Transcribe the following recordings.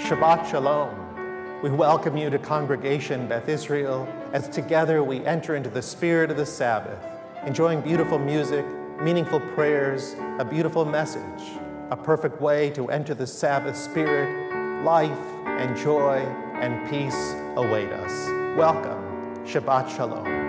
Shabbat Shalom. We welcome you to Congregation Beth Israel as together we enter into the spirit of the Sabbath, enjoying beautiful music, meaningful prayers, a beautiful message, a perfect way to enter the Sabbath spirit. Life and joy and peace await us. Welcome. Shabbat Shalom.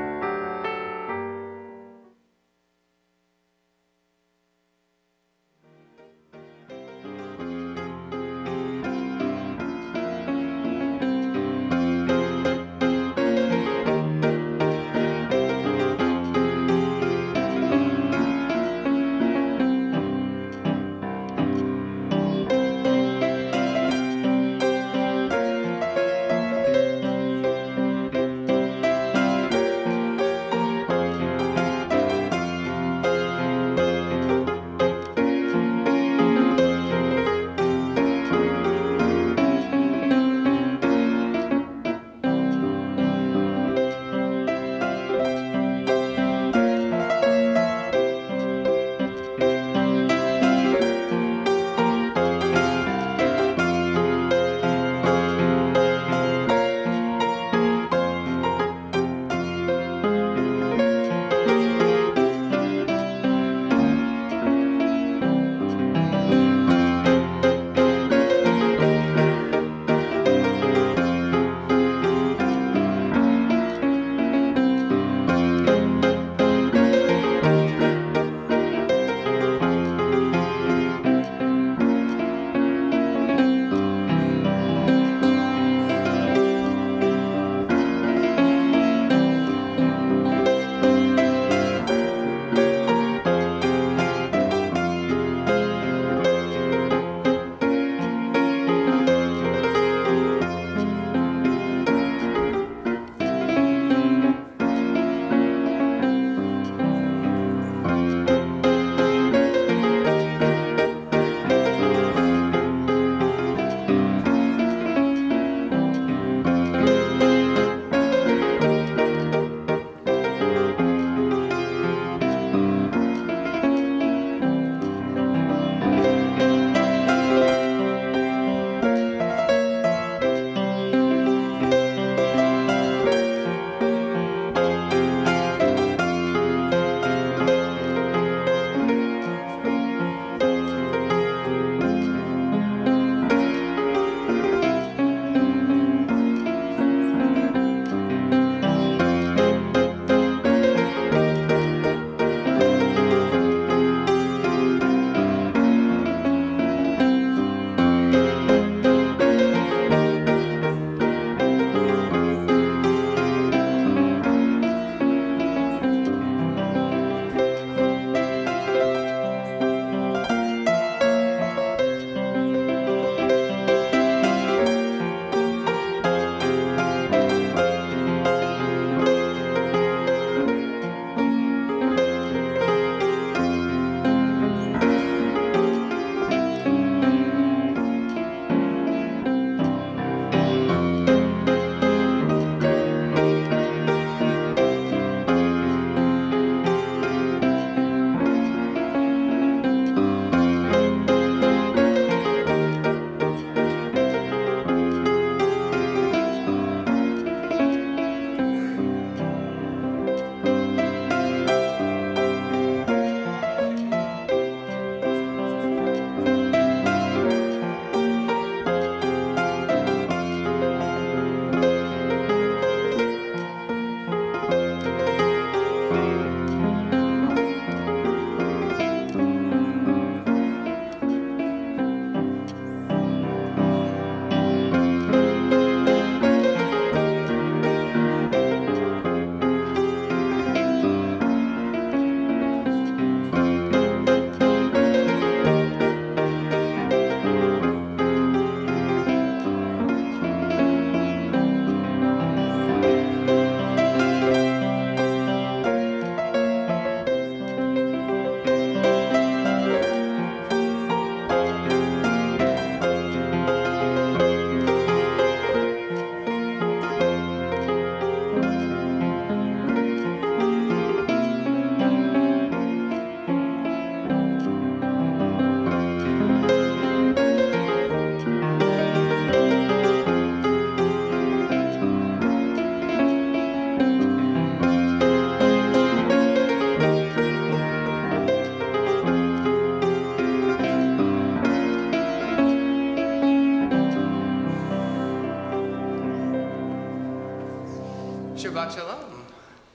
Shabbat Shalom,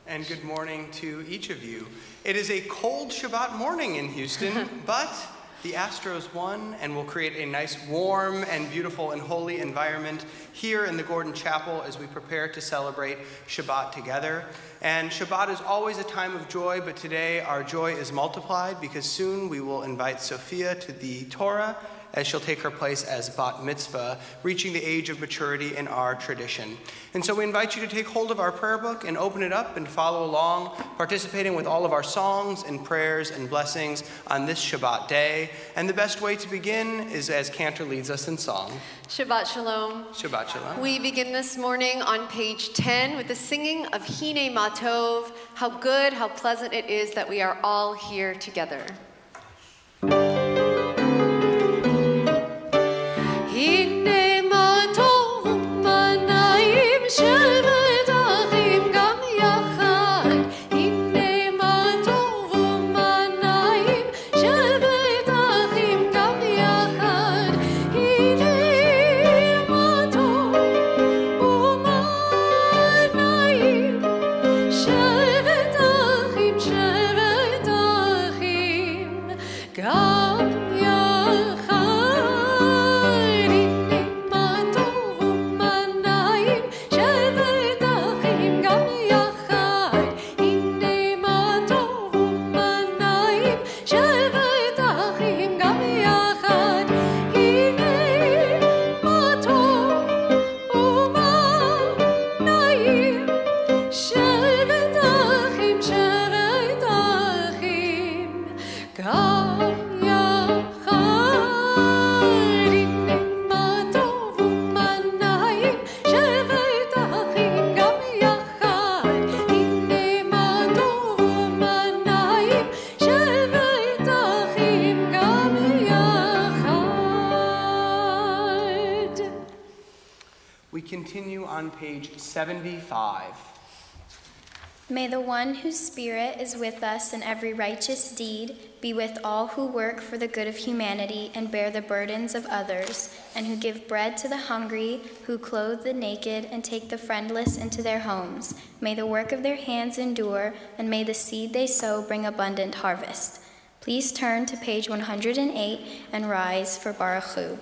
and good morning to each of you. It is a cold Shabbat morning in Houston, but the Astros won and will create a nice, warm, and beautiful and holy environment here in the Gordon Chapel as we prepare to celebrate Shabbat together. And Shabbat is always a time of joy, but today our joy is multiplied because soon we will invite Sophia to the Torah as she'll take her place as Bat Mitzvah, reaching the age of maturity in our tradition. And so we invite you to take hold of our prayer book and open it up and follow along, participating with all of our songs and prayers and blessings on this Shabbat day. And the best way to begin is as Cantor leads us in song. Shabbat Shalom. Shabbat Shalom. We begin this morning on page 10 with the singing of Hine Matov. How good, how pleasant it is that we are all here together. Page 75. May the one whose spirit is with us in every righteous deed be with all who work for the good of humanity and bear the burdens of others, and who give bread to the hungry, who clothe the naked, and take the friendless into their homes. May the work of their hands endure, and may the seed they sow bring abundant harvest. Please turn to page 108 and rise for Baruch Hu.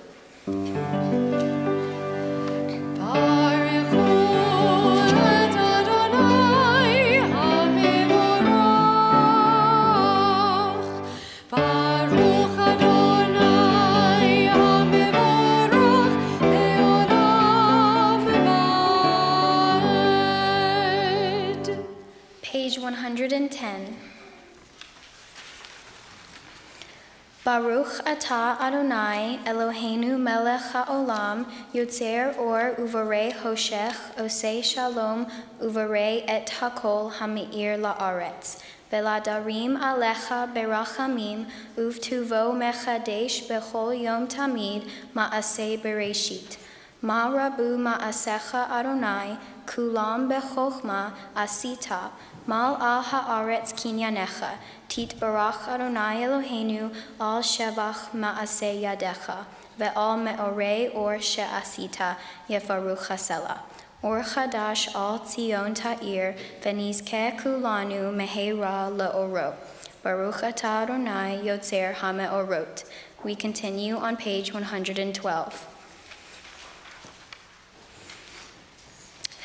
Page 110. Baruch atah Adonai Eloheinu melech haolam yotzer or uvarei hoshech osei shalom uvarei et hakol ha'meir la'aretz veladarim alecha berachamim uvtuvo mechadesh bechol yom tamid ma'aseh bereshit ma rabu ma'asecha Adonai kulam bechochma asita mal al haaretz kinyanecha tit barach Adonai Eloheinu al shevach ma'aseh yadecha ve'al me'orei or she'asita yefaruch hasela or chadash al tzion ta'ir v'nizkeh kulanu meheira le'orot Baruch atah Adonai yotzer ha'me'orot. We continue on page 112.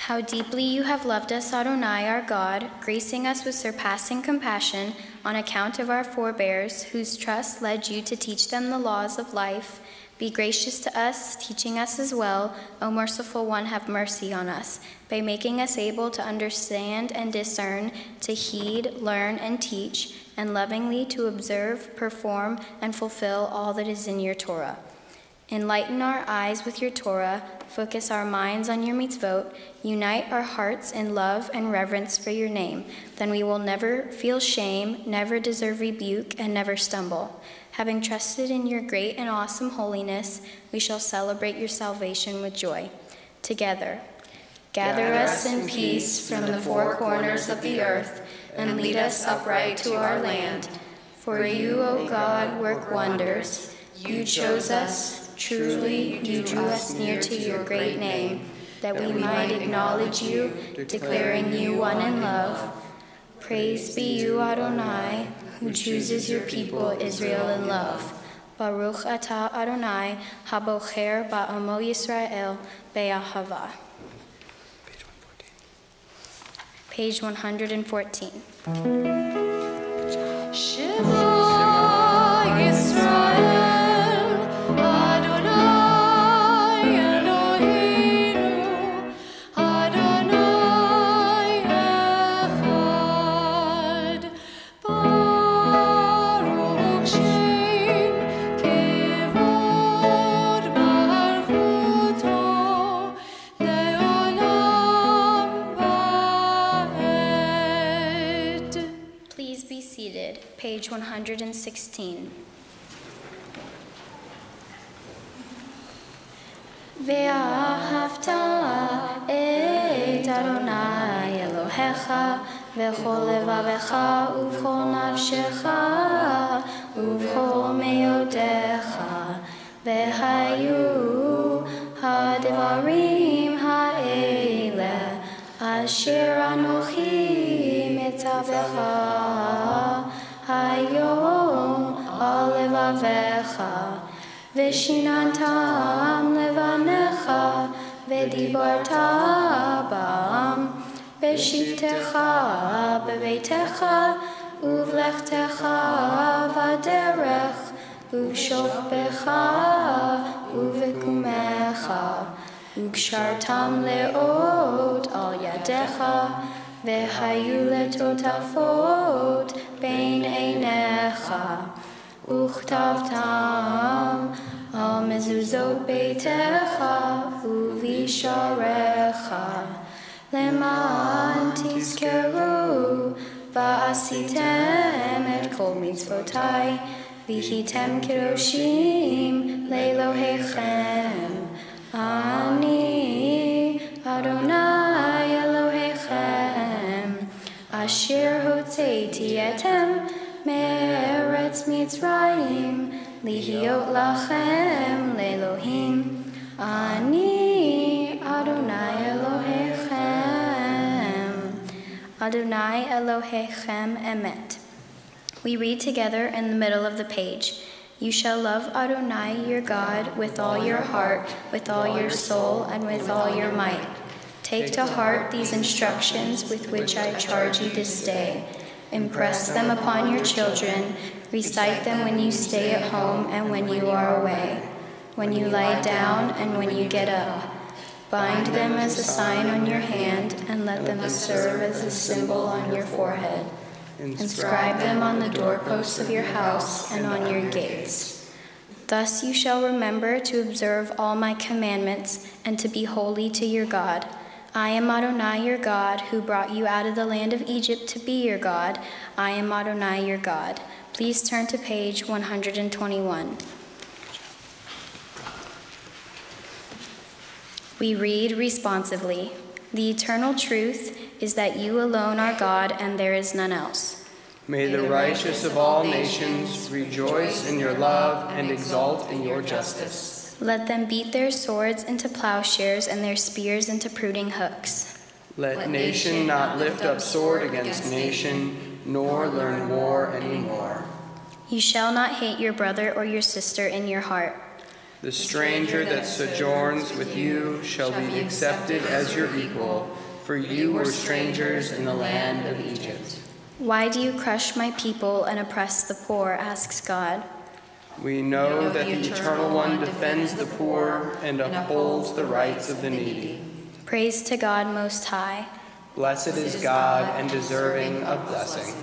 How deeply you have loved us, Adonai, our God, gracing us with surpassing compassion on account of our forebears, whose trust led you to teach them the laws of life. Be gracious to us, teaching us as well. O merciful one, have mercy on us, by making us able to understand and discern, to heed, learn, and teach, and lovingly to observe, perform, and fulfill all that is in your Torah. Enlighten our eyes with your Torah, focus our minds on your mitzvot, unite our hearts in love and reverence for your name. Then we will never feel shame, never deserve rebuke, and never stumble. Having trusted in your great and awesome holiness, we shall celebrate your salvation with joy. Together, gather us in peace from the four corners of the earth, and lead us upright to our land. For you, O God, work wonders. You chose us. Truly, you drew us near to your great name. that we might acknowledge you, declaring you one in love. Praise be you, Adonai, who chooses your people Israel in love. Baruch atah Adonai, habocher ba'amo Yisrael be'ahava. Page 114. Shema Yisrael, Adonai Eloheinu, Adonai Echad. Baruch Shem Kevod Malchuto Le'olam Va'ed. Please be seated. Page 116. ואהבת את אדוני אלוהיך בכל לבבך ובכל נפשך ובכל מאודיך והיו הדברים האלה אשר אנוכי מצווך היום על לבביך ושיננתם לבניך ודיברת בם בשבתך בביתך ובלכתך בדרך ובשוכבך ובקומך וקשרתם לאות על ידיך והיו לטוטפות בין עיניך וכתבתם על מזוזות ביתך ובשעריך למען תזכרו ועשיתם את כל מצוותי והייתם קדושים לאלוהיכם. אני אדוני אלוהיכם אשר הוצאתי אתם מארץ מצרים להיות לכם לאלוהים. אני אדוני אלוהיכם. Adonai Elohechem Emet. We read together in the middle of the page. You shall love Adonai your God with all your heart, with all your soul, and with all your might. Take to heart these instructions with which I charge you this day. Impress them upon your children. Recite them when you stay at home and when you are away, when you lie down and when you get up. Bind them as a sign on your hand and let them serve as a symbol on your forehead. Inscribe them on the doorposts of your house and on your gates. Thus you shall remember to observe all my commandments and to be holy to your God. I am Adonai your God, who brought you out of the land of Egypt to be your God. I am Adonai your God. Please turn to page 121. We read responsively. The eternal truth is that you alone are God and there is none else. May the righteous of all nations rejoice in your love and exult in your justice. Let them beat their swords into plowshares and their spears into pruning hooks. Let nation not lift up sword against nation, nor learn war anymore. You shall not hate your brother or your sister in your heart. The stranger that sojourns with you shall be accepted as your equal, for you were strangers in the land of Egypt. Why do you crush my people and oppress the poor, asks God. We know that the Eternal One defends the poor and upholds the rights of the needy. Praise to God Most High. Blessed is God and deserving of blessing.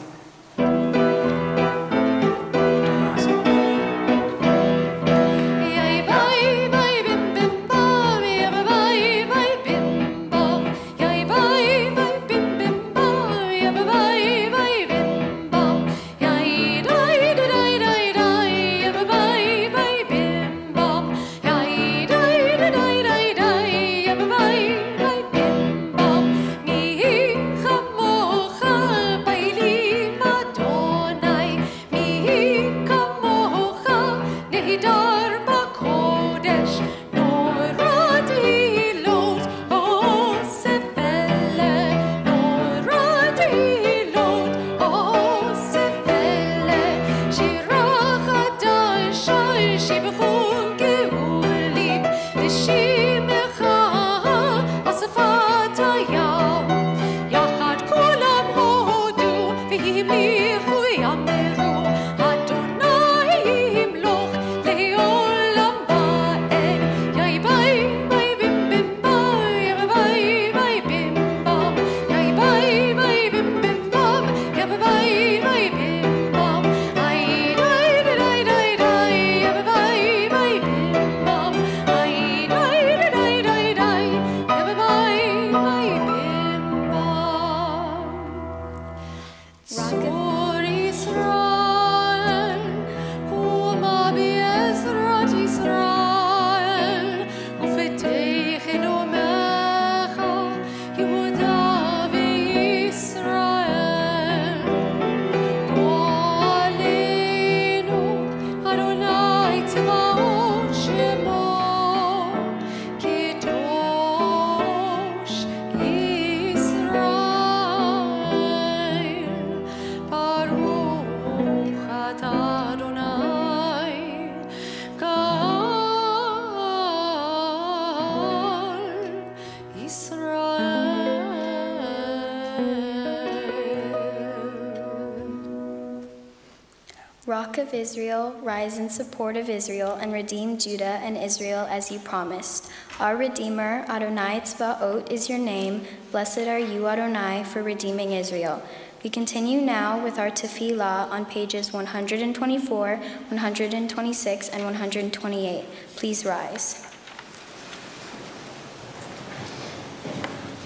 Rock of Israel, rise in support of Israel and redeem Judah and Israel as you promised. Our Redeemer, Adonai Tzvaot, is your name. Blessed are you, Adonai, for redeeming Israel. We continue now with our tefillah on pages 124, 126, and 128. Please rise.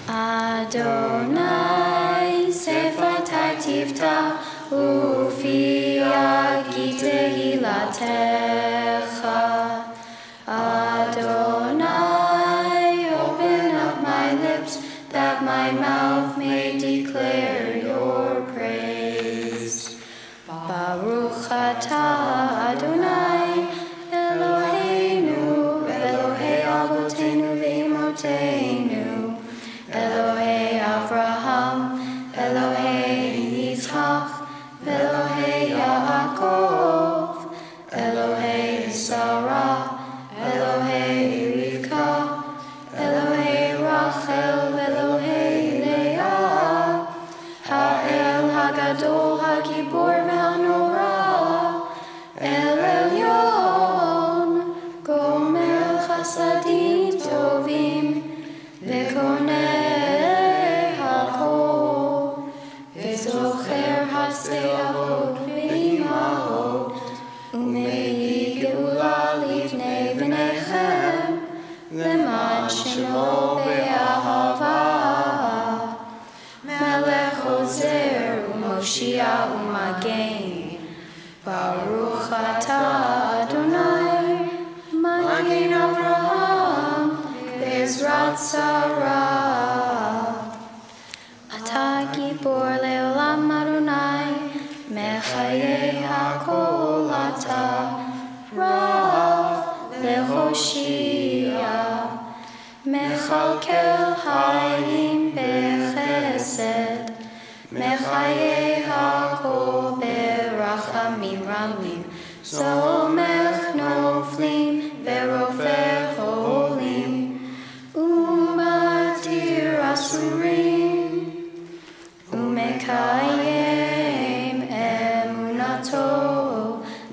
Adonai, sefatai tifta, ufia gitehilatecha. Adonai, open up my lips, that my mouth may declare your praise. Baruch atah Adonai, Eloheinu, Elohei Avotenu ve'imotenu, Elohei Avraham, Elohei Yitzchak, Elohei Yaakov, Elohei Sarah, Elohei Rivka, Elohei Rachel, Elohei Leah, Ha'el Hagadol Hagibor ve'hanora, El Elyon, Gomer Chasadim Tovim, Ve'koneh Hakol, Ve'zocher Hase'avot ve'imahot, U'mei Geula livnei v'nechem, Leman Shemo be'ahava, Melech Ozer u'Moshia u'Magen, Baruch atah Adonai, Magen Avraham, Bezrat Sarah. Atah Gibor le'olam Adonai, Mechayei hakol atah, Rav le'Hoshia, Mechalkel hayim bechesed, Mechayei hakol berachamim ramim, Somech noflim ve'rofer holim, Umatir asurim, Umekayem emunato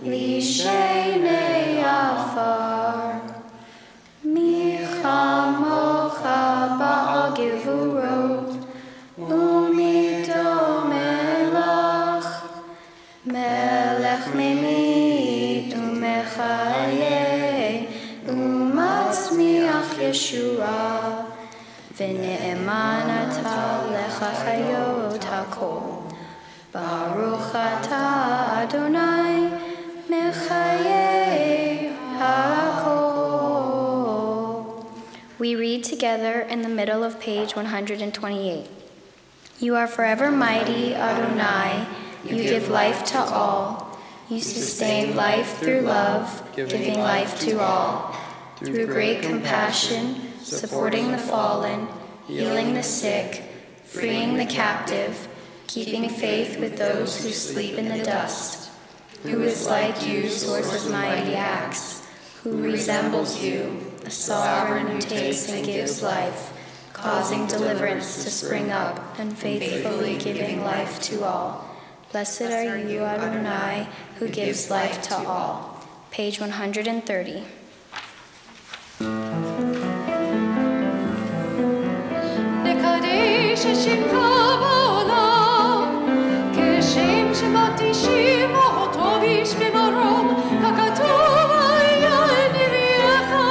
lishenei afar, Michamocha ba'al gevurot, Umito melach, Melech memit umechayeh, Umatzmiach Yeshua, V'ne'eman atah lecha chayot hakol, Baruch atah Adonai, Mechayeh hakol. We read together in the middle of page 128. You are forever mighty, Adonai. You give life to all. You sustain life through love, giving life to all. Through great compassion, supporting the fallen, healing the sick, freeing the captive, keeping faith with those who sleep in the dust. Who is like you, source of mighty acts? Who resembles you, a sovereign who takes and gives life, causing deliverance to spring up and faithfully giving life to all. Blessed are you, Adonai, who gives life to all. Page 130. Nekadesh Shimcha ba'olam, Keshem Shemati Shimo Tovish Memorom, Hakatov Ayah Nevi'echa,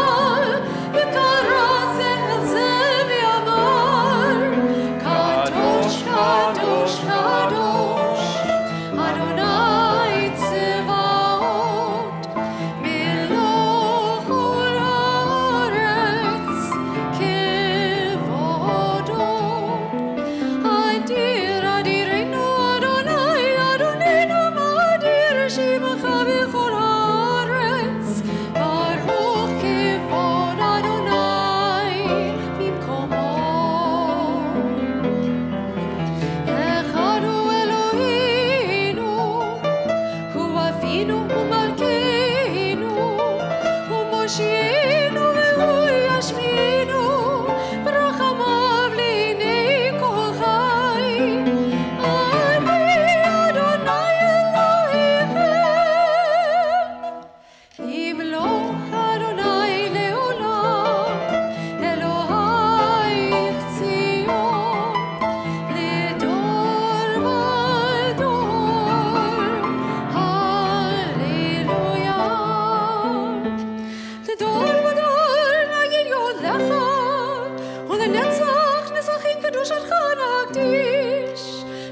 Yikara Zel Zel V'amar, Kadosh, Kadosh, Kadosh, Adonai Tzvaot, Meloch ha'aretz, Kevodo,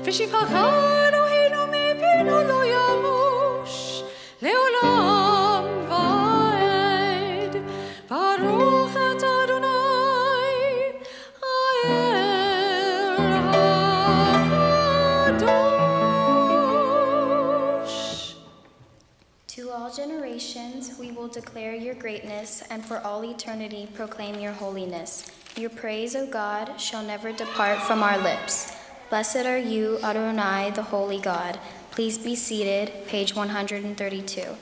ושפחך אלוהינו מפינו לא ימוש לעולם ועד. ברוך אתה אדוני האל הקדוש. To all generations we will declare your greatness, and for all eternity proclaim your holiness. Your praise, O God, shall never depart from our lips. Blessed are you, Adonai, the holy God. Please be seated, page 132.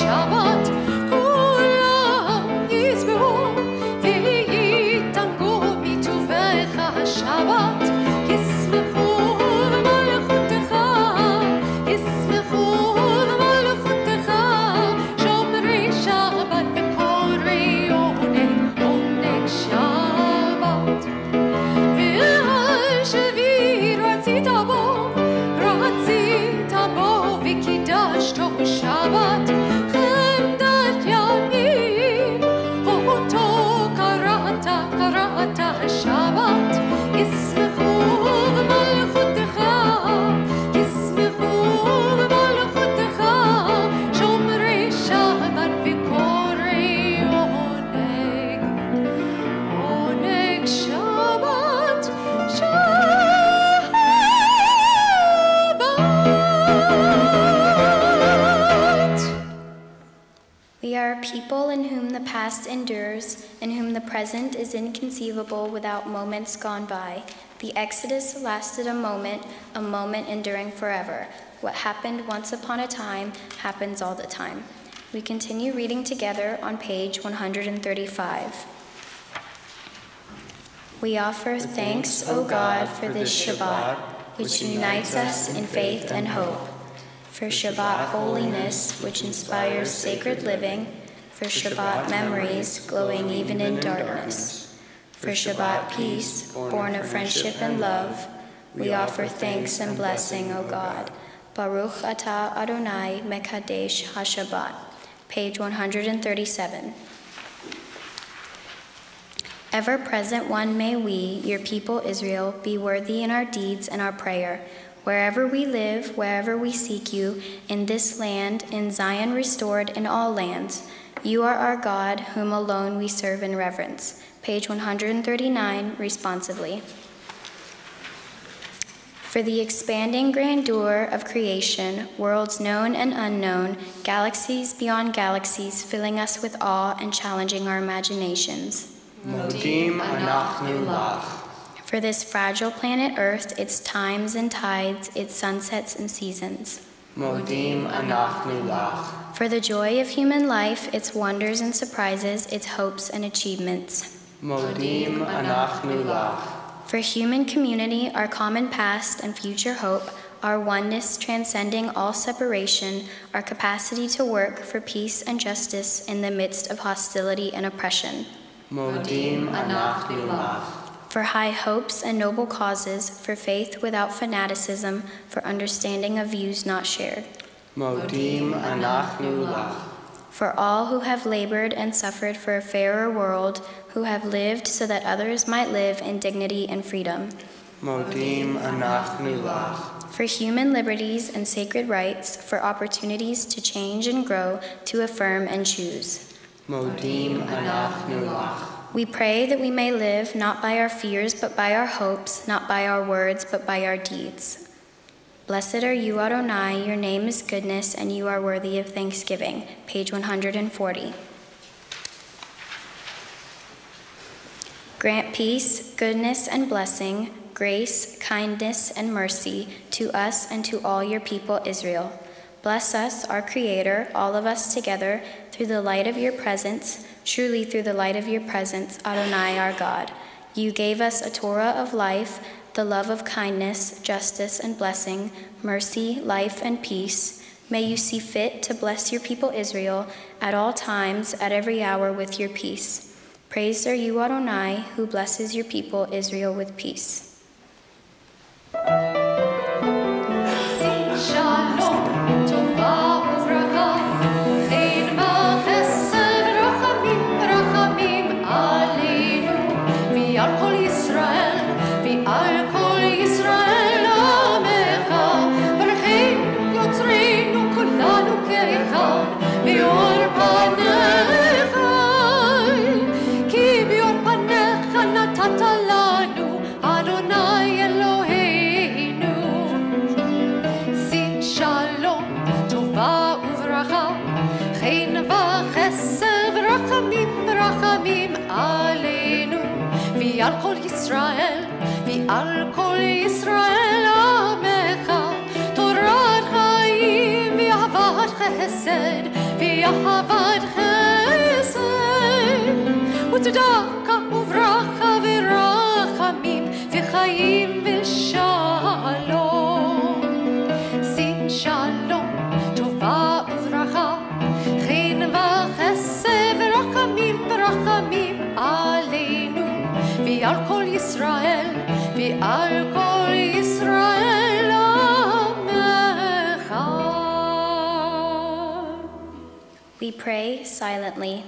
Shabbat, כולם ישמחו ויתענגו מטובך. השבת ישמחו במלכותך, ישמחו במלכותך, שומרי שבת וקוראי עונג שבת. והשביעי רצית בו וקידשתו שבת. חמדת ימים אותו קראת השבת. ישמחו במלכותך, ישמחו במלכותך, שומרי שבת וקוראי עונג שבת. We are a people in whom the past endures, in whom the present is inconceivable without moments gone by. The Exodus lasted a moment enduring forever. What happened once upon a time happens all the time. We continue reading together on page 135. We offer thanks, O God, for this Shabbat, which unites us in faith and hope. For Shabbat holiness, which inspires sacred living. For Shabbat memories, glowing even in darkness. For Shabbat peace, born of friendship and love. We offer thanks and blessing, O God. Baruch atah Adonai mekadesh HaShabbat. Page 137. Ever-present one may we, your people Israel, be worthy in our deeds and our prayer. Wherever we live, wherever we seek you, in this land, in Zion restored, in all lands, you are our God, whom alone we serve in reverence. Page 139, responsively. For the expanding grandeur of creation, worlds known and unknown, galaxies beyond galaxies, filling us with awe and challenging our imaginations. Modim anachnu lach. For this fragile planet Earth, its times and tides, its sunsets and seasons. Modim anachnu lach. For the joy of human life, its wonders and surprises, its hopes and achievements. Modim anachnu lach. For human community, our common past and future hope, our oneness transcending all separation, our capacity to work for peace and justice in the midst of hostility and oppression. Modim anachnu lach. For high hopes and noble causes, for faith without fanaticism, for understanding of views not shared. Modim anachnu lach. For all who have labored and suffered for a fairer world, who have lived so that others might live in dignity and freedom. Modim anachnu lach. For human liberties and sacred rights, for opportunities to change and grow, to affirm and choose. Modim anachnu lach. We pray that we may live not by our fears but by our hopes, not by our words but by our deeds. Blessed are you, Adonai, your name is goodness, and you are worthy of thanksgiving. Page 140. Grant peace, goodness, and blessing, grace, kindness, and mercy to us and to all your people Israel. Bless us, our Creator, all of us together, through the light of your presence, truly through the light of your presence, Adonai our God. You gave us a Torah of life, the love of kindness, justice, and blessing, mercy, life, and peace, may you see fit to bless your people Israel at all times, at every hour with your peace. Praised are you, Adonai, who blesses your people Israel with peace. ועל כל ישראל, ועל כל ישראל עמך, תורת חיים ואהבת חסד, ואהבת חסד, וצדקה וברכה ורחמים, וחיים ושלום. שיא שלום, טובה וברכה, חן וחסד ורחמים ברחמים עלינו, ועל כל ישראל, ועל כל ישראל עמך. We pray silently.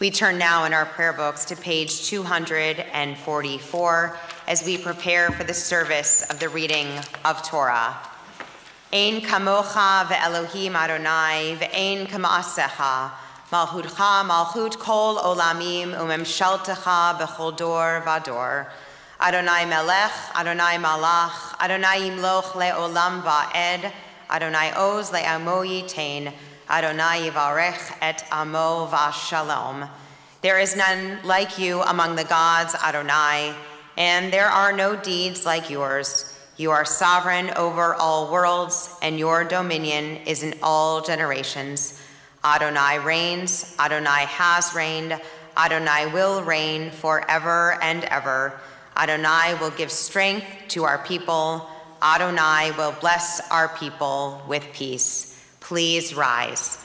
We turn now in our prayer books to page 244 as we prepare for the service of the reading of Torah. Ein kamocha ve'elohim Adonai, ve'ein kama'asecha, malchutcha malchut kol olamim, umemshaltecha bechol dor vador. Adonai melech, Adonai malach, Adonai yimloch le'olam va'ed, Adonai oz le'amo yitain, Adonai yivarech et amo v'shalom. There is none like you among the gods, Adonai, and there are no deeds like yours. You are sovereign over all worlds, and your dominion is in all generations. Adonai reigns, Adonai has reigned, Adonai will reign forever and ever. Adonai will give strength to our people. Adonai will bless our people with peace. Please rise.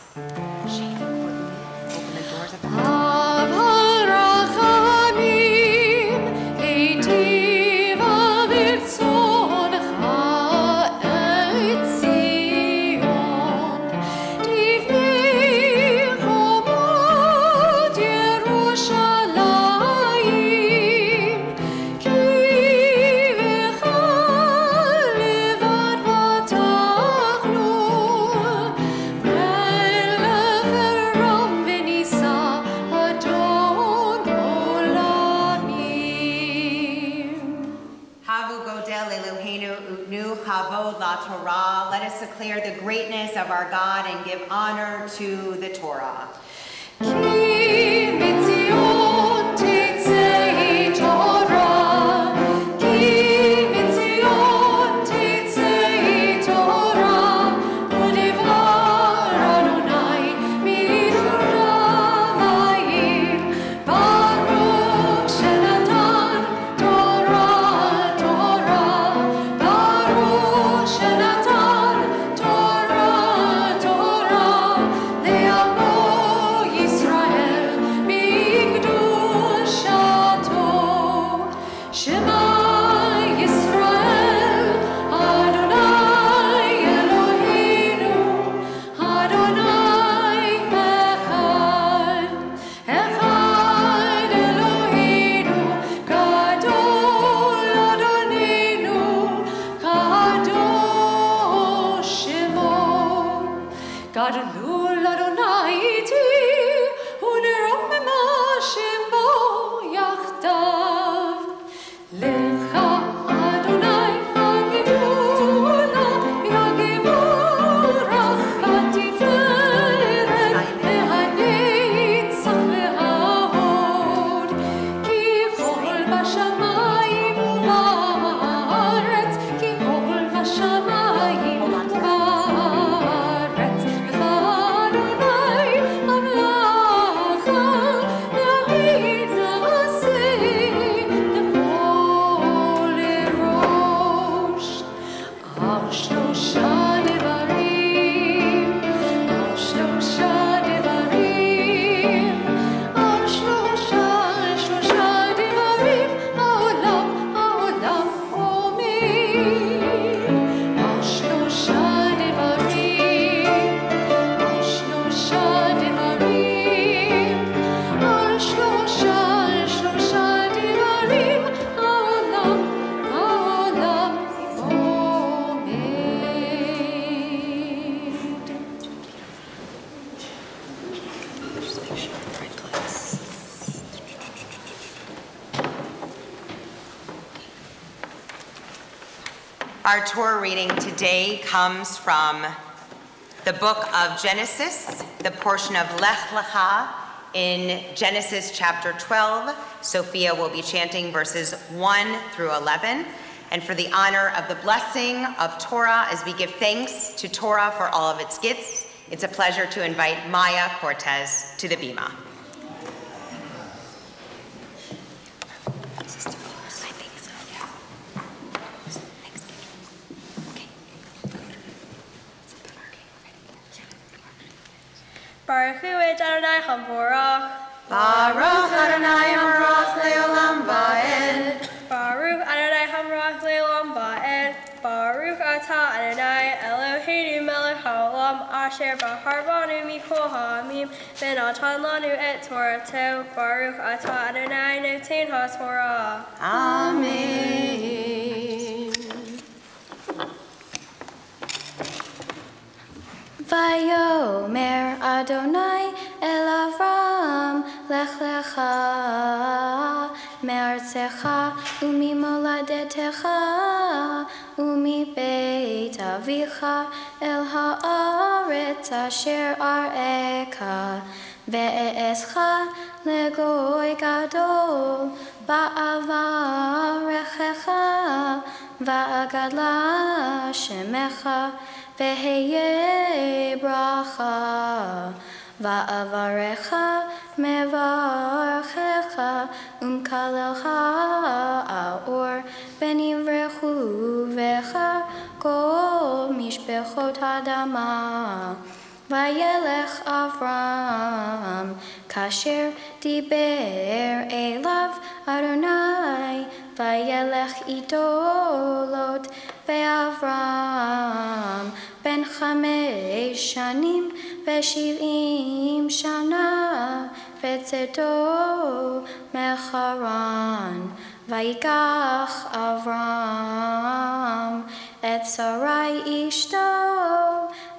Let us declare the greatness of our God and give honor to the Torah. Our Torah reading today comes from the book of Genesis, the portion of Lech Lecha in Genesis chapter 12. Sophia will be chanting verses 1 through 11. And for the honor of the blessing of Torah, as we give thanks to Torah for all of its gifts, it's a pleasure to invite Maya Cortez to the bima. Baruch Hu et Adonai Hamorach. Baruch Adonai Hamorach le'olam va'ed. Baruch Adonai Hamorach le'olam va'ed. Baruch atah Adonai Eloheinu melech haolam asher bahar banu mikol ha'amim v'natan lanu et Torato. Baruch atah Adonai noten ha'torah. Amen. Vayomer Adonai el Avram lech lecha me'artzecha umimoladetecha umibeit avicha el haaretz asher ar'eka ve'escha legoy gadol ba'avarechecha va'agadla shemecha Veheye bracha, va'avarecha mevarchecha, umkalelcha aor, benivrechu vecha, kol mishpechot hadama. Vayelech Avram, kasher diber elav Adonai, vayelech ito lot ve'Avram, ben chamesh shanim ve'shiv'im shana, vetzeto mecharan, vayikach Avram, et Sarai ishto,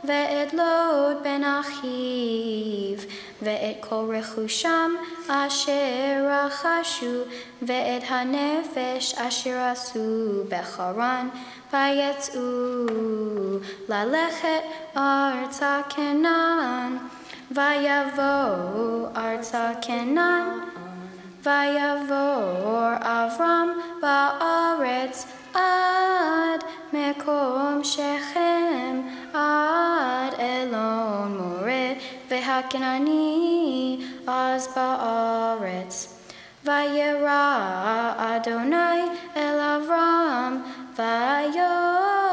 ve'et Lot ben Achiv, ve'et kol rechusham asher rachashu, ve'et hanefesh asher asu becharan, vayetzu lalechet arza Kenan, vayavo arza Kenan, vayavor Avram ba'aretz ad mekom Shechem ad Elon Moreh vehakenani az ba'aretz. Vayera Adonai el Avram vayomer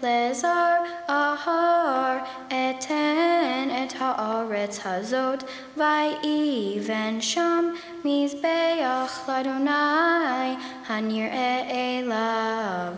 lezar ahar eten et haaretz hazot vayiven sham mizbeach ladonai hanir elav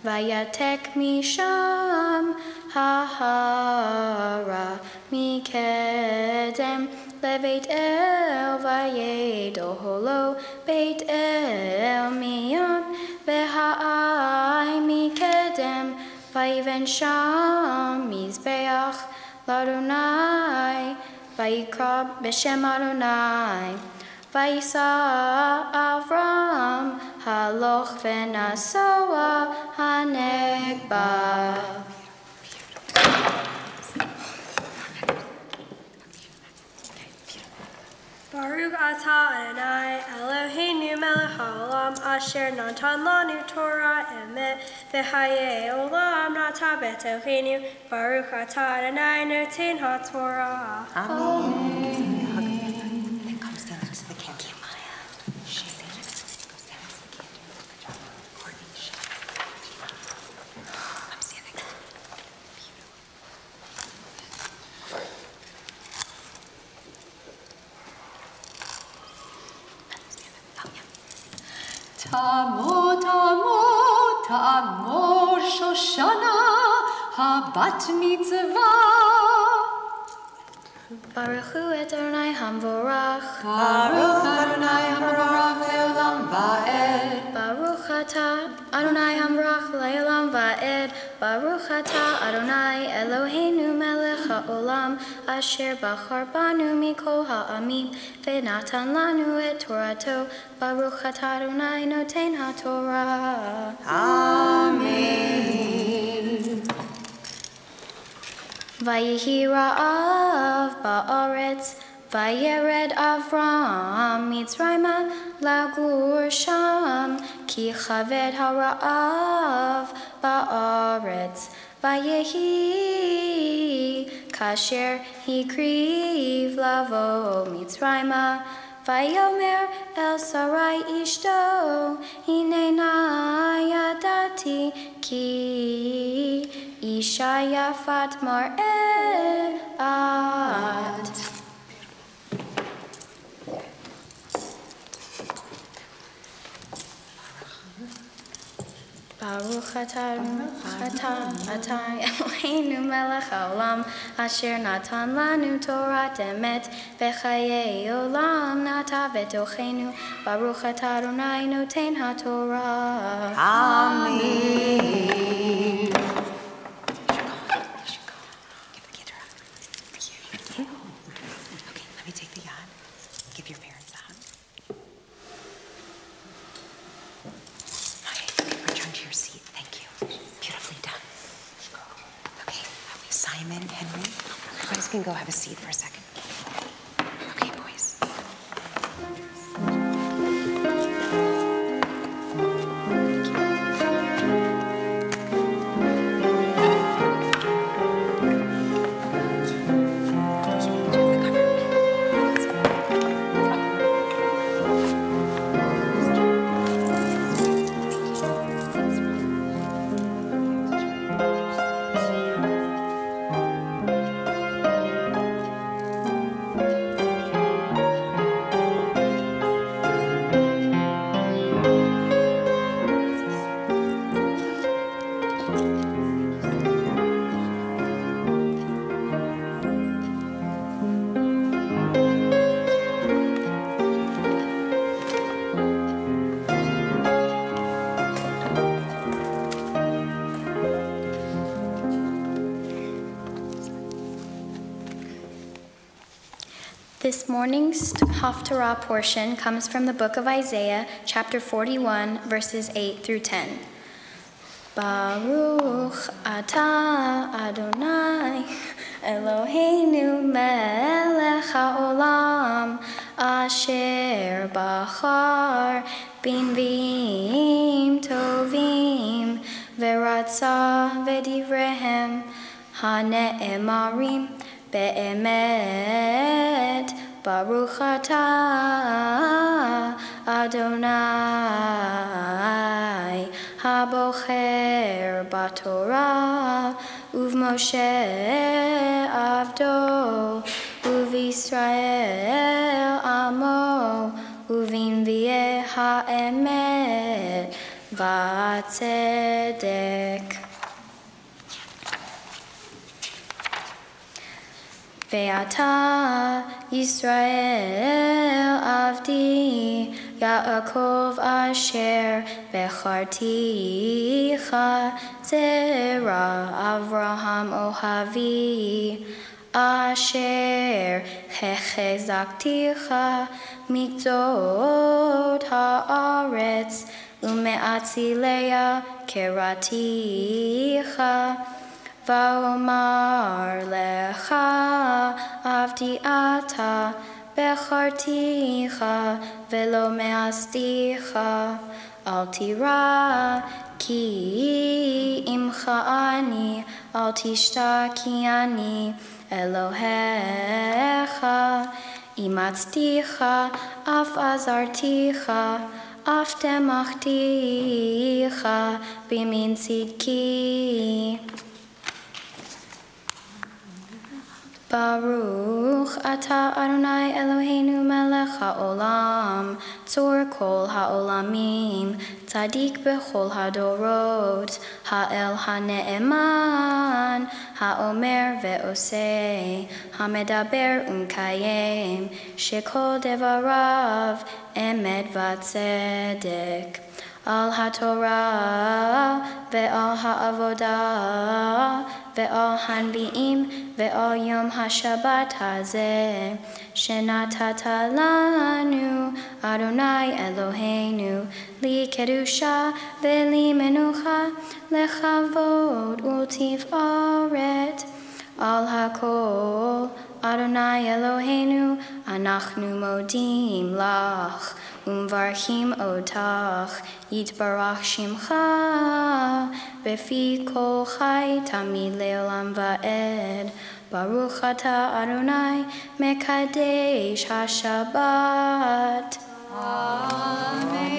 vayatek misham hahara mikedem lebeit el vayed oholo beit el miyon beha'ai mikedem vayiven sham mizbeach ladonai vayikra b'shem Adonai vayisa Avram haloch v'nasoa hanegba. Baruch atah Adonai Eloheinu melech haolam asher natan lanu Torah emet v'chayei olam nata betochenu. Baruch atah Adonai noten haTorah. Amen. Tamo, tamo, tamo, Shoshana, ha-Bat Mitzvah. Baruch hu et Adonai hamvorach. Baruch Adonai hamvorach le'olam va'ed. Baruch atah Adonai hamvorach le'olam va'ed. Baruch atah Adonai Eloheinu melech ha'olam asher bachar banu mikol ha'amim ve'natan lanu et Torato. Baruch atah Adonai noten haTorah. Amen. Vayihi ra'av ba'aretz, vayered Avram Mitzrayma lagur sham, ki chaved hara'av ba'aretz. Vayehi kasher hikriv lavo Mitzrayma, vayomer el Sarai ishto, hinena yadati ki Isha yafat mar'at. Baruch atah Eloheinu melech haolam asher natan lanu Torah emet v'chayei olam nata betochenu. Baruch atah Adonai noten haTorah. Amen. Simon, Henry, you guys can go have a seat for a second. Okay, boys. This morning's Haftarah portion comes from the book of Isaiah, chapter 41, verses 8 through 10. Baruch atah Adonai Eloheinu melech haolam asher bachar b'nviim tovim v'ratza v'divrehem hane'emarim be'emet Baruch atah Adonai habocher batorah uv'Moshe avdo uv'Yisrael amo uv'nvi'eh ha'emet v'atzedek. Ve'ata Yisrael avdi Yaakov asher becharticha zera Avraham ohavi asher hechezakticha mikzot haaretz ume'atzileya keraticha Va'omar lecha avdi ata becharticha velo me'asticha al tira ki imcha ani al tishta ki ani Elohecha imatzticha af azarticha af temachticha bimin tzidki. Baruch atah Adonai Eloheinu melech haolam tzor kol haolamim tzadik bechol hadorot ha'el hane'eman ha'omer ve'oseh hamedaber u'mkayem shekol devarav emet v'tzedek al haTorah ve'al ha'avodah ve'al hanvi'im ve'al yom ha'shabbat hazeh shenatata lanu Adonai Eloheinu li kedusha ve'li menucha lechavod u'tifaret al hakol Adonai Eloheinu anachnu modim lach umvarchim otach yitbarach shimcha befi kol chai tamid leolam va'ed Baruch atah Adonai mekadesh haShabbat. Amen.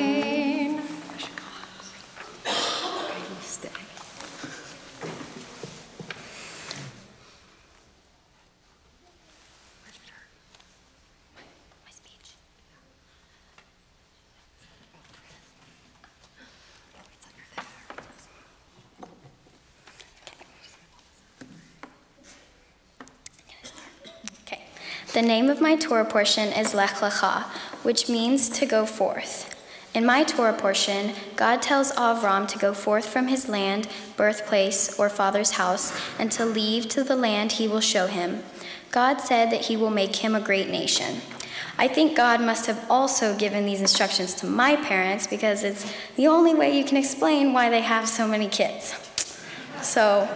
The name of my Torah portion is Lech Lecha, which means to go forth. In my Torah portion, God tells Avram to go forth from his land, birthplace, or father's house, and to leave to the land he will show him. God said that he will make him a great nation. I think God must have also given these instructions to my parents because it's the only way you can explain why they have so many kids. So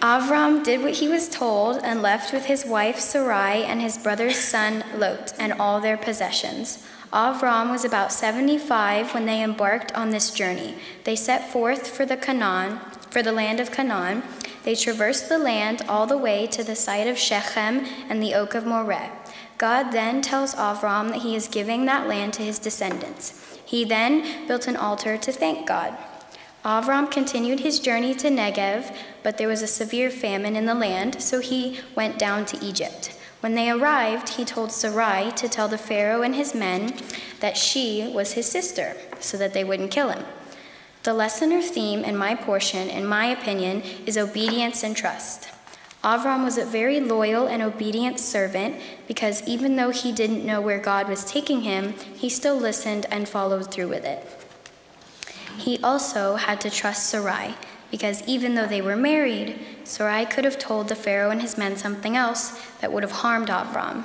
Avram did what he was told and left with his wife Sarai and his brother's son Lot and all their possessions. Avram was about 75 when they embarked on this journey. They set forth for the land of Canaan. They traversed the land all the way to the site of Shechem and the oak of Moreh. God then tells Avram that he is giving that land to his descendants. He then built an altar to thank God. Avram continued his journey to Negev, but there was a severe famine in the land, so he went down to Egypt. When they arrived, he told Sarai to tell the Pharaoh and his men that she was his sister, so that they wouldn't kill him. The lesson or theme in my portion, in my opinion, is obedience and trust. Avram was a very loyal and obedient servant because even though he didn't know where God was taking him, he still listened and followed through with it. He also had to trust Sarai, because even though they were married, Sarai could have told the Pharaoh and his men something else that would have harmed Avram.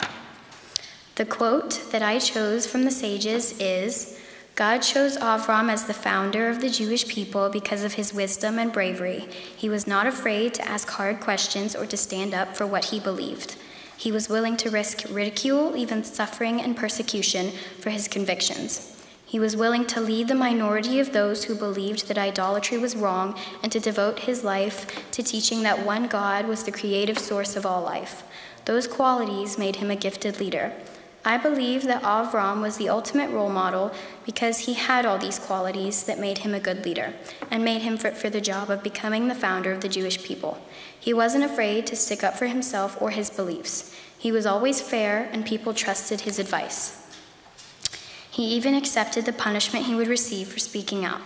The quote that I chose from the sages is, God chose Avram as the founder of the Jewish people because of his wisdom and bravery. He was not afraid to ask hard questions or to stand up for what he believed. He was willing to risk ridicule, even suffering and persecution for his convictions. He was willing to lead the minority of those who believed that idolatry was wrong and to devote his life to teaching that one God was the creative source of all life. Those qualities made him a gifted leader. I believe that Avram was the ultimate role model because he had all these qualities that made him a good leader and made him fit for the job of becoming the founder of the Jewish people. He wasn't afraid to stick up for himself or his beliefs. He was always fair and people trusted his advice. He even accepted the punishment he would receive for speaking out.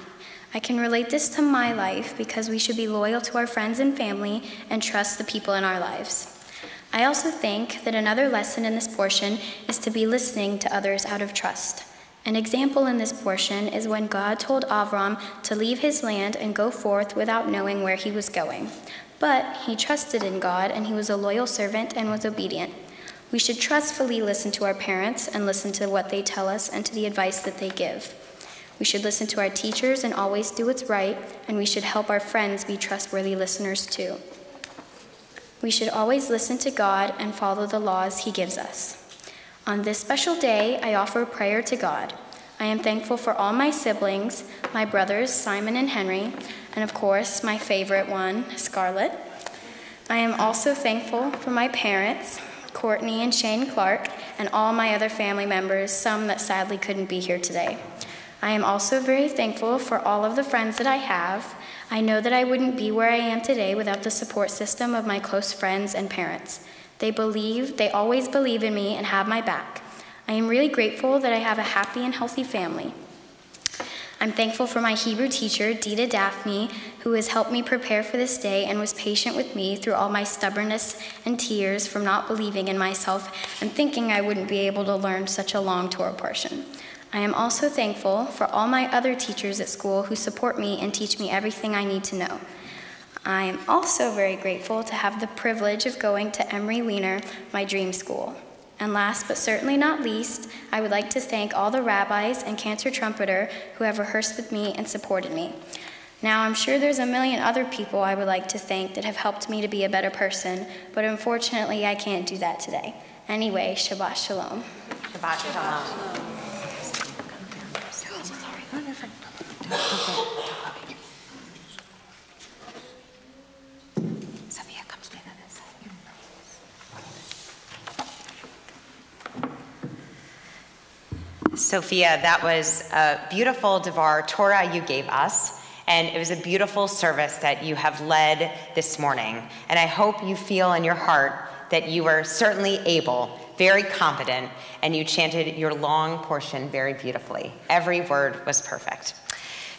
I can relate this to my life because we should be loyal to our friends and family and trust the people in our lives. I also think that another lesson in this portion is to be listening to others out of trust. An example in this portion is when God told Avram to leave his land and go forth without knowing where he was going. But he trusted in God and he was a loyal servant and was obedient. We should trustfully listen to our parents and listen to what they tell us and to the advice that they give. We should listen to our teachers and always do what's right, and we should help our friends be trustworthy listeners too. We should always listen to God and follow the laws he gives us. On this special day, I offer a prayer to God. I am thankful for all my siblings, my brothers, Simon and Henry, and of course, my favorite one, Scarlett. I am also thankful for my parents, Courtney and Shane Clark, and all my other family members, some that sadly couldn't be here today. I am also very thankful for all of the friends that I have. I know that I wouldn't be where I am today without the support system of my close friends and parents. They always believe in me and have my back. I am really grateful that I have a happy and healthy family. I'm thankful for my Hebrew teacher, Dita Daphne, who has helped me prepare for this day and was patient with me through all my stubbornness and tears from not believing in myself and thinking I wouldn't be able to learn such a long Torah portion. I am also thankful for all my other teachers at school who support me and teach me everything I need to know. I am also very grateful to have the privilege of going to Emory Weiner, my dream school. And last but certainly not least, I would like to thank all the rabbis and cantor trumpeter who have rehearsed with me and supported me. Now, I'm sure there's a million other people I would like to thank that have helped me to be a better person, but unfortunately, I can't do that today. Anyway, Shabbat Shalom. Shabbat Shalom. Sophia, that was a beautiful Devar Torah you gave us, and it was a beautiful service that you have led this morning. And I hope you feel in your heart that you were certainly able, very confident, and you chanted your long portion very beautifully. Every word was perfect.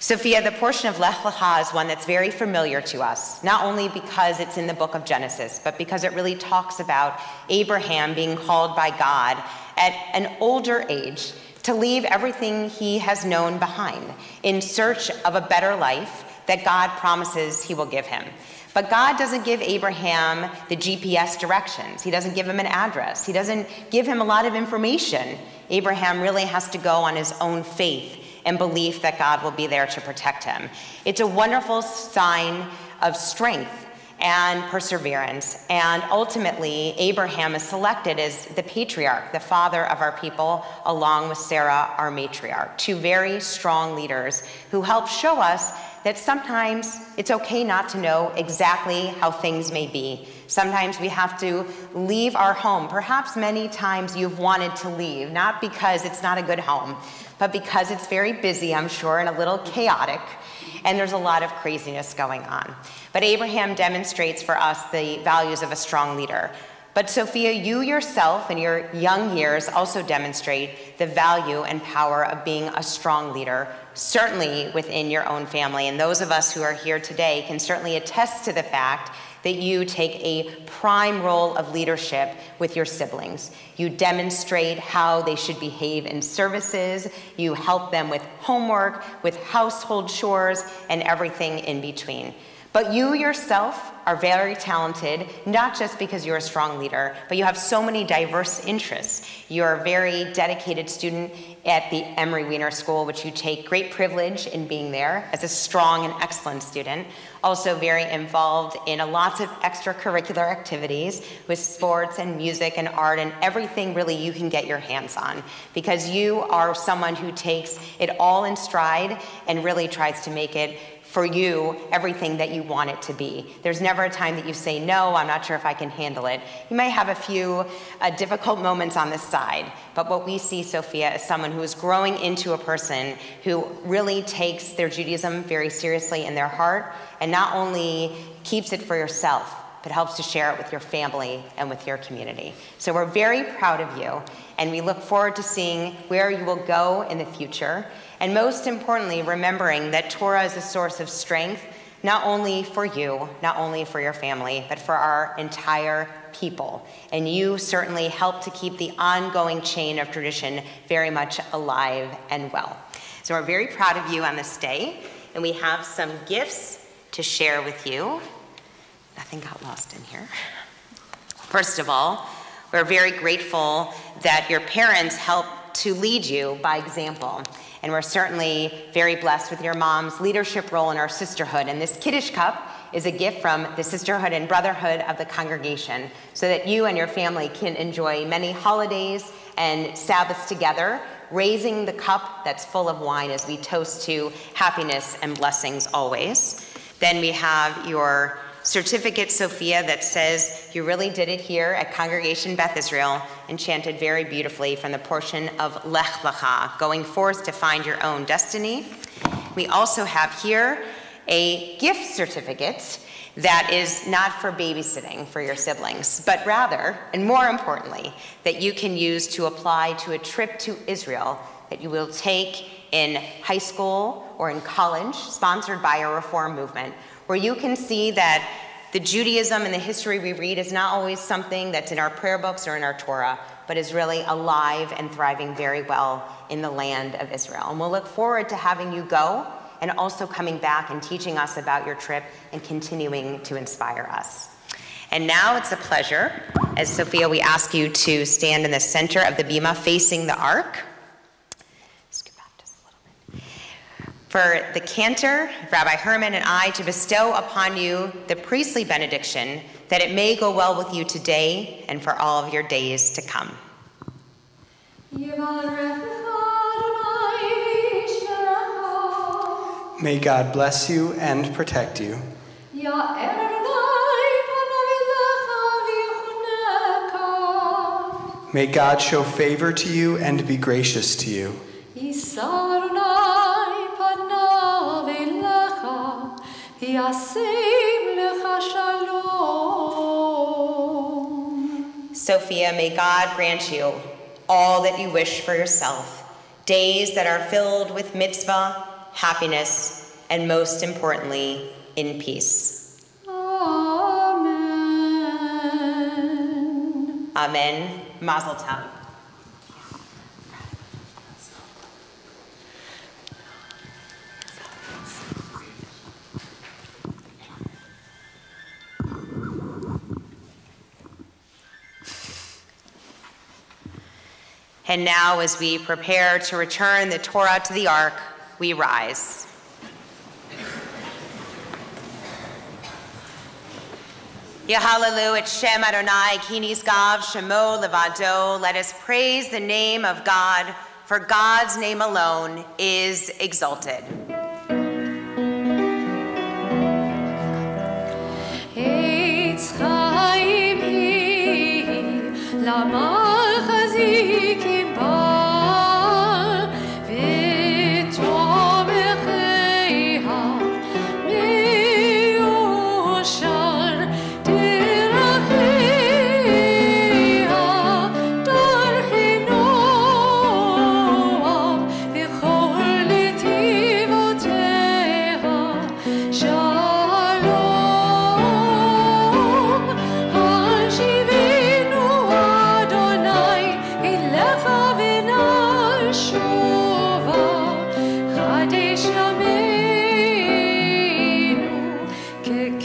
Sophia, the portion of Lech Lecha is one that's very familiar to us, not only because it's in the book of Genesis, but because it really talks about Abraham being called by God at an older age to leave everything he has known behind in search of a better life that God promises he will give him. But God doesn't give Abraham the GPS directions. He doesn't give him an address. He doesn't give him a lot of information. Abraham really has to go on his own faith and belief that God will be there to protect him. It's a wonderful sign of strength and perseverance. And ultimately, Abraham is selected as the patriarch, the father of our people, along with Sarah, our matriarch, two very strong leaders who help show us that sometimes it's okay not to know exactly how things may be. Sometimes we have to leave our home. Perhaps many times you've wanted to leave, not because it's not a good home, but because it's very busy, I'm sure, and a little chaotic, and there's a lot of craziness going on. But Abraham demonstrates for us the values of a strong leader. But Sophia, you yourself in your young years also demonstrate the value and power of being a strong leader, certainly within your own family. And those of us who are here today can certainly attest to the fact that you take a prime role of leadership with your siblings. You demonstrate how they should behave in services. You help them with homework, with household chores, and everything in between. But you yourself are very talented, not just because you're a strong leader, but you have so many diverse interests. You're a very dedicated student at the Emery Weiner School, which you take great privilege in being there as a strong and excellent student. Also very involved in lots of extracurricular activities with sports and music and art and everything really you can get your hands on, because you are someone who takes it all in stride and really tries to make it for you everything that you want it to be. There's never a time that you say, no, I'm not sure if I can handle it. You may have a few difficult moments on this side, but what we see, Sophia, is someone who is growing into a person who really takes their Judaism very seriously in their heart and not only keeps it for yourself, but helps to share it with your family and with your community. So we're very proud of you, and we look forward to seeing where you will go in the future. And most importantly, remembering that Torah is a source of strength, not only for you, not only for your family, but for our entire people. And you certainly help to keep the ongoing chain of tradition very much alive and well. So we're very proud of you on this day, and we have some gifts to share with you. Nothing got lost in here. First of all, we're very grateful that your parents helped to lead you by example. And we're certainly very blessed with your mom's leadership role in our sisterhood. And this Kiddush cup is a gift from the sisterhood and brotherhood of the congregation so that you and your family can enjoy many holidays and Sabbaths together, raising the cup that's full of wine as we toast to happiness and blessings always. Then we have your certificate, Sophia, that says you really did it here at Congregation Beth Israel and chanted very beautifully from the portion of Lech Lecha, going forth to find your own destiny. We also have here a gift certificate that is not for babysitting for your siblings, but rather, and more importantly, that you can use to apply to a trip to Israel that you will take in high school or in college, sponsored by a reform movement, where you can see that the Judaism and the history we read is not always something that's in our prayer books or in our Torah, but is really alive and thriving very well in the land of Israel. And we'll look forward to having you go and also coming back and teaching us about your trip and continuing to inspire us. And now it's a pleasure, as Sophia, we ask you to stand in the center of the bima facing the ark. For the cantor, Rabbi Herman, and I to bestow upon you the priestly benediction, that it may go well with you today and for all of your days to come. May God bless you and protect you. May God show favor to you and be gracious to you. Sophia, may God grant you all that you wish for yourself, days that are filled with mitzvah, happiness, and most importantly, in peace. Amen. Amen. Mazel tov. And now, as we prepare to return the Torah to the ark, we rise. Yahalelu et Shem Adonai, Kinis Gav, Shemo Levado. Let us praise the name of God, for God's name alone is exalted. Eitz chaim hi, lamar chazikim bar, v'tom echeiha, miyoshar deracheiha, darchinoam, v'chol netivoteha, shalom, hashivenu Adonai, elecha v'nashuva, chadesh yameinu, kekedem.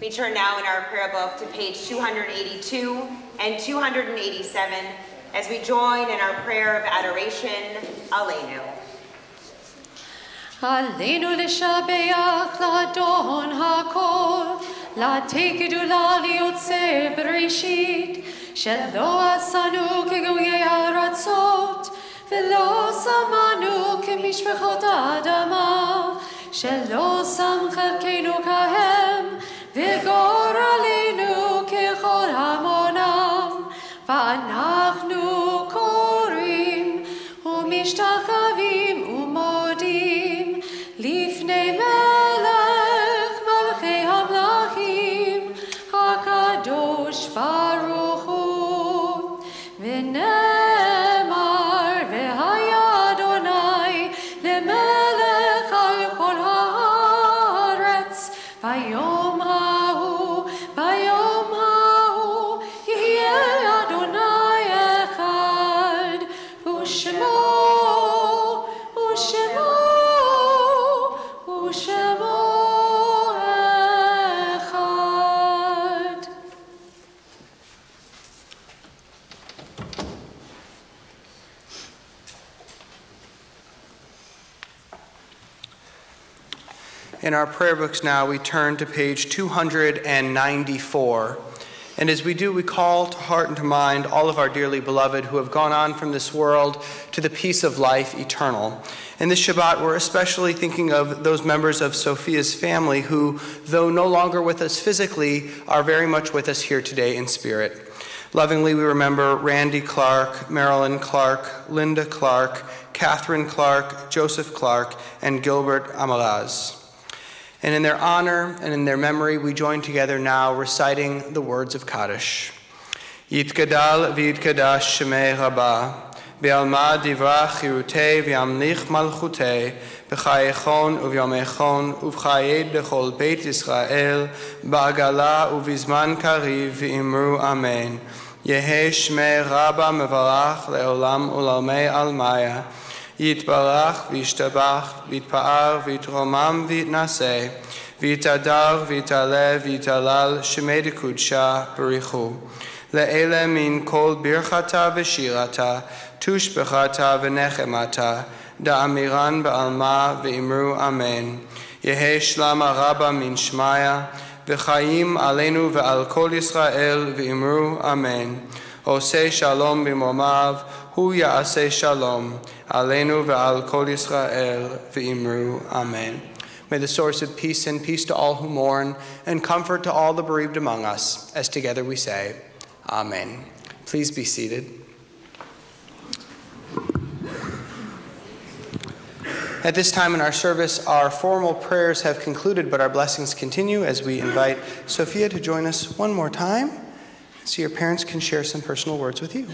We turn now in our prayer book to page 282 and 287 as we join in our prayer of adoration, Aleinu. Aleinu l'shabeach l'adon hakol, l'atei gedula liyotzeh bereshit, shelo asanu kegoyei haratzot, v'lo samanu kemishpachot ha'adama, shelo sam chelkeinu kahem, v'gor aleinu kechol hamonam, v'anachnu korim, umishtachavim umodim, lifnei melech malchei hamlachim, hakadosh baruch hu, v'nemar v'haya Adonai lemelech al kol haaretz, bayom hahu, yihyeh Adonai echad, u'shemo echad. In our prayer books now, we turn to page 294. And as we do, we call to heart and to mind all of our dearly beloved who have gone on from this world to the peace of life eternal. In this Shabbat, we're especially thinking of those members of Sophia's family who, though no longer with us physically, are very much with us here today in spirit. Lovingly, we remember Randy Clark, Marilyn Clark, Linda Clark, Catherine Clark, Joseph Clark, and Gilbert Amalaz. And in their honor and in their memory, we join together now reciting the words of Kaddish. Yitgadal v'yitkadash shemei rabba, v'alma divra chirutei v'yamlich malchutei, b'chayechon uvyomechon uv'chayed b'chol beit Yisrael, ba'agala uv'izman kariv v'imru amen. Yehe shmei rabba mevarach le'olam u'lalmei almaya, Yitbarach v'yishtabach v'yitpa'ar v'yitromam v'yitnaseh v'yitadar v'yitaleh v'yitalal shemei dekudsha b'richu le'ele min kol birchata v'shirata tushbechata v'nechemata da'amiran ba'alma v'imru amen Yehe shlama rabba min shmaya v'chayim aleinu v'al kol Yisrael v'imru amen Oseh shalom b'momav hu ya'aseh shalom Aleinu ve'al kol Yisrael ve'imru. Amen. May the source of peace send peace to all who mourn and comfort to all the bereaved among us, as together we say, Amen. Please be seated. At this time in our service, our formal prayers have concluded, but our blessings continue as we invite Sophia to join us one more time so your parents can share some personal words with you.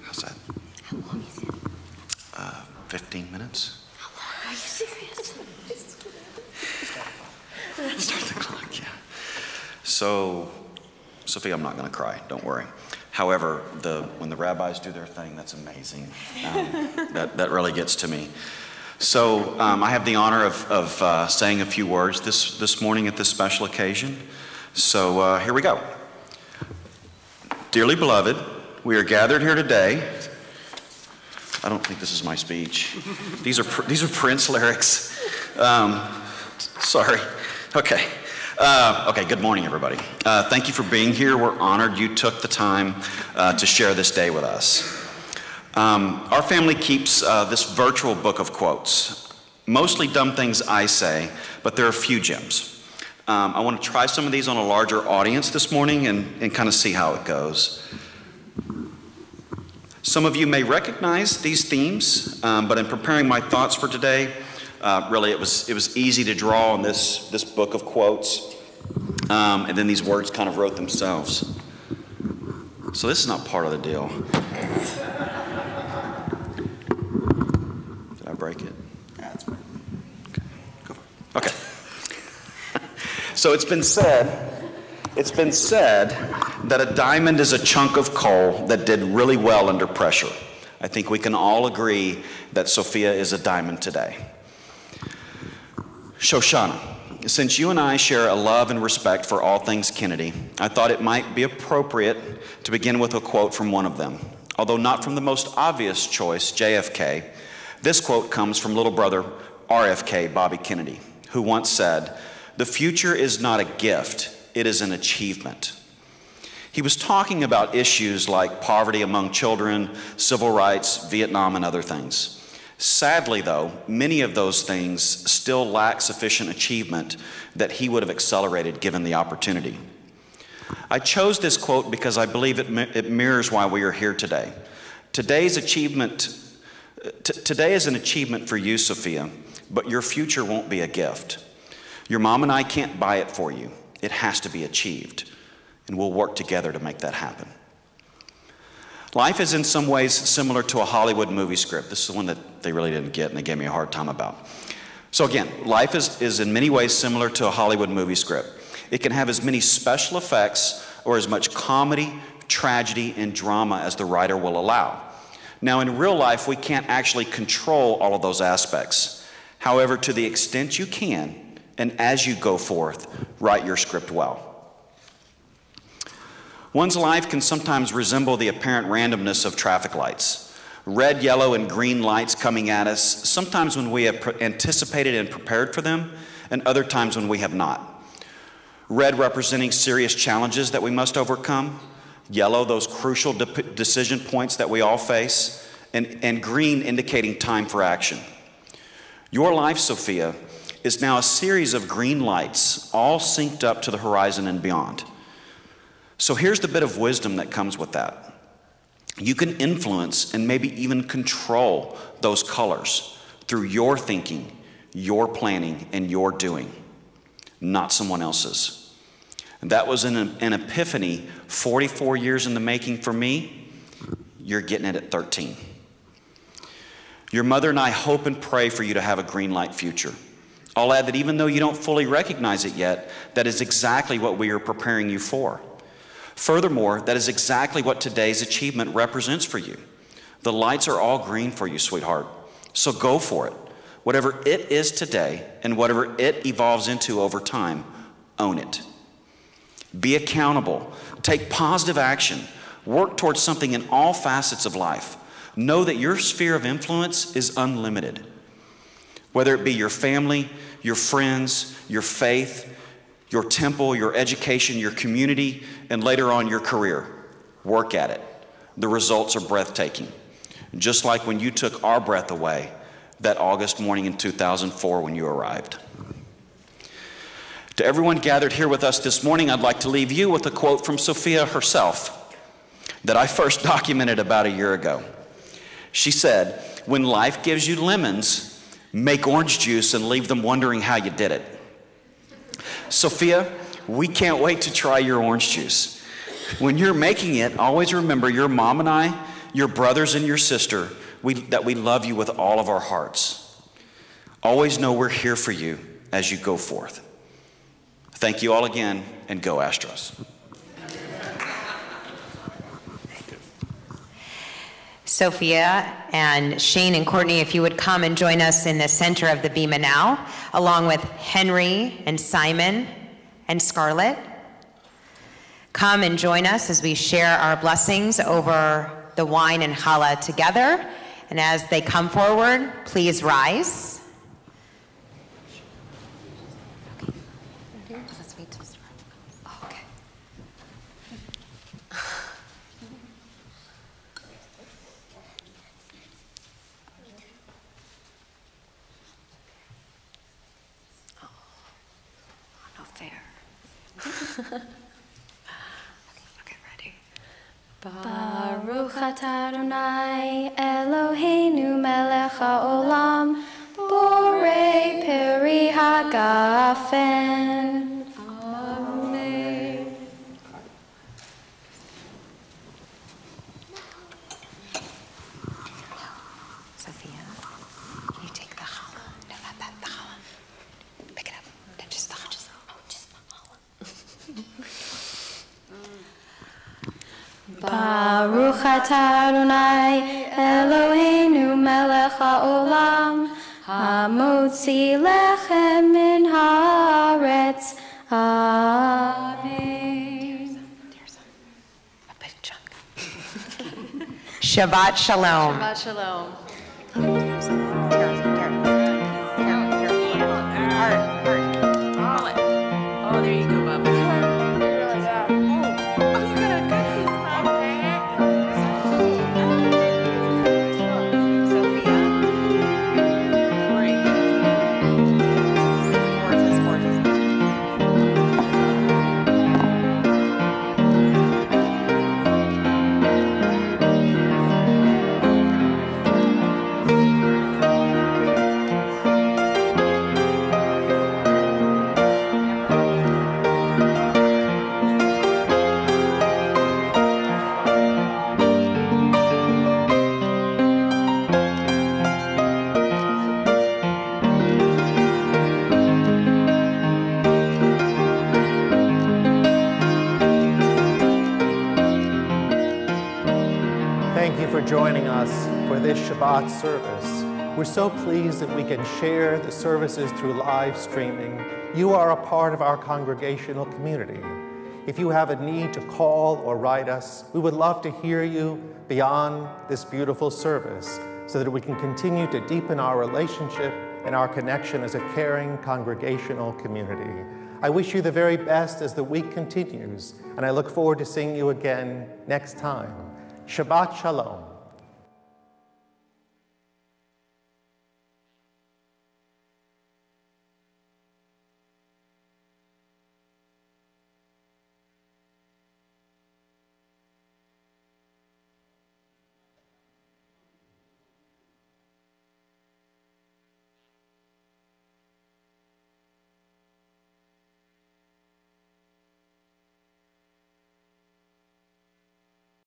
How's that? How long is it? 15 minutes. How long? Are you serious? Start the clock, yeah. So, Sophia, I'm not going to cry. Don't worry. However, when the rabbis do their thing, that's amazing. That really gets to me. So I have the honor of saying a few words this morning at this special occasion. So here we go. Dearly beloved, we are gathered here today. I don't think this is my speech. These are Prince lyrics. Sorry. Okay. Okay, good morning, everybody. Thank you for being here. We're honored you took the time to share this day with us. Our family keeps this virtual book of quotes, mostly dumb things I say, but there are a few gems. I want to try some of these on a larger audience this morning and kind of see how it goes. Some of you may recognize these themes, but in preparing my thoughts for today, really it was easy to draw on this book of quotes, and then these words kind of wrote themselves. So this is not part of the deal. Did I break it? Yeah, that's fine. Okay, go for it. Okay. So it's been said that a diamond is a chunk of coal that did really well under pressure. I think we can all agree that Sophia is a diamond today. Shoshana, since you and I share a love and respect for all things Kennedy, I thought it might be appropriate to begin with a quote from one of them. Although not from the most obvious choice, JFK, this quote comes from little brother RFK, Bobby Kennedy, who once said, "The future is not a gift, it is an achievement." He was talking about issues like poverty among children, civil rights, Vietnam, and other things. Sadly, though, many of those things still lack sufficient achievement that he would have accelerated given the opportunity. I chose this quote because I believe it mirrors why we are here today. Today is an achievement for you, Sophia, but your future won't be a gift. Your mom and I can't buy it for you. It has to be achieved, and we'll work together to make that happen. Life is in some ways similar to a Hollywood movie script. This is the one that they really didn't get and they gave me a hard time about. So again, life is in many ways similar to a Hollywood movie script. It can have as many special effects or as much comedy, tragedy, and drama as the writer will allow. Now, in real life, we can't actually control all of those aspects. However, to the extent you can, and as you go forth, write your script well. One's life can sometimes resemble the apparent randomness of traffic lights. Red, yellow, and green lights coming at us, sometimes when we have anticipated and prepared for them, and other times when we have not. Red representing serious challenges that we must overcome, yellow, those crucial decision points that we all face, and green indicating time for action. Your life, Sophia, is now a series of green lights, all synced up to the horizon and beyond. So here's the bit of wisdom that comes with that. You can influence and maybe even control those colors through your thinking, your planning, and your doing, not someone else's. And that was an epiphany 44 years in the making for me. You're getting it at 13. Your mother and I hope and pray for you to have a green light future. I'll add that even though you don't fully recognize it yet, that is exactly what we are preparing you for. Furthermore, that is exactly what today's achievement represents for you. The lights are all green for you, sweetheart. So go for it. Whatever it is today and whatever it evolves into over time, own it. Be accountable. Take positive action. Work towards something in all facets of life. Know that your sphere of influence is unlimited. Whether it be your family, your friends, your faith, your temple, your education, your community, and later on your career. Work at it. The results are breathtaking. Just like when you took our breath away that August morning in 2004 when you arrived. To everyone gathered here with us this morning, I'd like to leave you with a quote from Sophia herself that I first documented about a year ago. She said, "When life gives you lemons, make orange juice and leave them wondering how you did it." Sophia, we can't wait to try your orange juice. When you're making it, always remember your mom and I, your brothers and your sister, that we love you with all of our hearts. Always know we're here for you as you go forth. Thank you all again, and go Astros. Sophia and Shane and Courtney, if you would come and join us in the center of the bima now, along with Henry and Simon and Scarlett. Come and join us as we share our blessings over the wine and challah together. And as they come forward, please rise. Let's wait till start. Oh, okay. Oh, no fair. Okay, ready. Baruch atah Adonai Eloheinu melech haolam borei peri hagafen. Amen. Sophia, you take the challah. No, not that, the challah. Pick it up. No, just the challah. Just the challah. Baruch atah Adonai Eloheinu melech haolam hamotzi lechem min haaretz. Amen. Here's a big chunk. Shabbat shalom. Shabbat shalom. Oh, there you go, Bubba. Thank you for joining us for this Shabbat service. We're so pleased that we can share the services through live streaming. You are a part of our congregational community. If you have a need to call or write us, we would love to hear you beyond this beautiful service so that we can continue to deepen our relationship and our connection as a caring congregational community. I wish you the very best as the week continues, and I look forward to seeing you again next time. Shabbat Shalom.